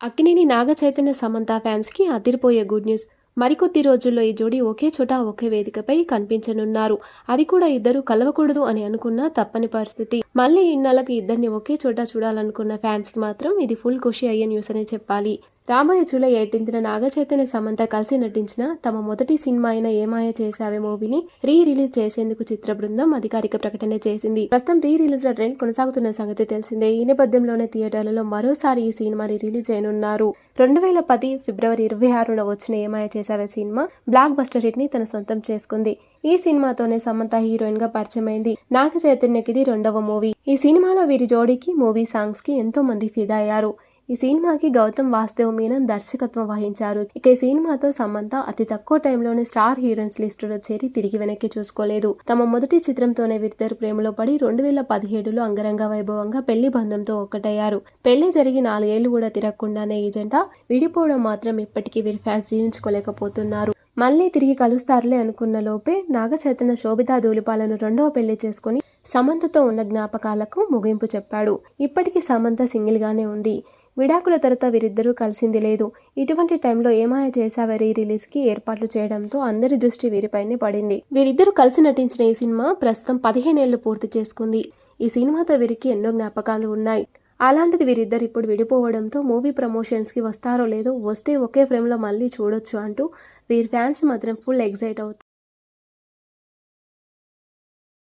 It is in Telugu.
అక్కినేని నాగ చైతన్య సమంత ఫ్యాన్స్కి అదిరిపోయే గుడ్ న్యూస్. మరికొద్ది రోజుల్లో ఈ జోడీ ఒకే చోట ఒకే వేదికపై కనిపించనున్నారు. అది కూడా ఇద్దరు కలవకూడదు అని అనుకున్న తప్పని పరిస్థితి. మళ్ళీ ఇన్నాళ్ళకి ఇద్దరిని ఒకే చోట చూడాలనుకున్న ఫ్యాన్స్కి మాత్రం ఇది ఫుల్ ఖుషి అయ్యే న్యూస్ అనే చెప్పాలి. రాబోయే జూలై 18న నాగ చైతన్య సమంత కలిసి నటించిన తమ మొదటి సినిమా అయిన ఏమాయ చేసావే మూవీని రిలీజ్ చేసేందుకు చిత్ర బృందం అధికారిక ప్రకటన చేసింది. ప్రస్తుతం రిలీజ్ ట్రెండ్ కొనసాగుతున్న సంగతి తెలిసిందే. ఈ నేపథ్యంలోనే థియేటర్లలో మరోసారి ఈ సినిమాని రిలీజ్ చేయనున్నారు. 2010 ఫిబ్రవరి 26న వచ్చిన ఏమాయ చేసావే సినిమా బ్లాక్ బస్టర్ హిట్ ని తన సొంతం చేసుకుంది. ఈ సినిమాతోనే సమంత హీరోయిన్ గా పరిచయమైంది. నాగ చైతన్యకి ఇది రెండవ మూవీ. ఈ సినిమాలో వీరి జోడీకి మూవీ సాంగ్స్ కి ఎంతో మంది ఫిదా అయ్యారు. ఈ సినిమాకి గౌతమ్ వాసుదేవ్ మీనన్ దర్శకత్వం వహించారు. ఇక ఈ సినిమాతో సమంత అతి తక్కువ టైంలోనే స్టార్ హీరోయిన్స్ లిస్టులో చేరి తిరిగి వెనక్కి చూసుకోలేదు. తమ మొదటి చిత్రంతోనే వీరిద్దరు ప్రేమలో పడి 2017లో అంగరంగ వైభవంగా పెళ్లి బంధంతో ఒక్కటయ్యారు. పెళ్లి జరిగి 4 ఏళ్లు కూడా తిరగకుండానే ఈ జంట విడిపోవడం మాత్రం ఇప్పటికీ వీరి ఫ్యాన్స్ జీర్ణించుకోలేకపోతున్నారు. మళ్ళీ తిరిగి కలుస్తారులే అనుకున్న లోపే నాగ చైతన్య శోభితా ధూళిపాలను రెండవ పెళ్లి చేసుకుని సమంతతో ఉన్న జ్ఞాపకాలకు ముగింపు చెప్పాడు. ఇప్పటికీ సమంత సింగిల్ గానే ఉంది. విడాకుల తర్వాత వీరిద్దరూ కలిసింది లేదు. ఇటువంటి టైంలో ఏమాయ చేసావే రిలీజ్ కి ఏర్పాట్లు చేయడంతో అందరి దృష్టి వీరిపైనే పడింది. వీరిద్దరూ కలిసి నటించిన ఈ సినిమా ప్రస్తుతం 15 ఏళ్లు పూర్తి చేసుకుంది. ఈ సినిమాతో వీరికి ఎన్నో జ్ఞాపకాలు ఉన్నాయి. అలాంటిది వీరిద్దరు ఇప్పుడు విడిపోవడంతో మూవీ ప్రమోషన్స్ కి వస్తారో లేదో, వస్తే ఒకే ఫ్రేమ్ లో మళ్ళీ చూడొచ్చు అంటూ వీరి ఫ్యాన్స్ మాత్రం ఫుల్ ఎగ్జైట్ అవుతున్నారు.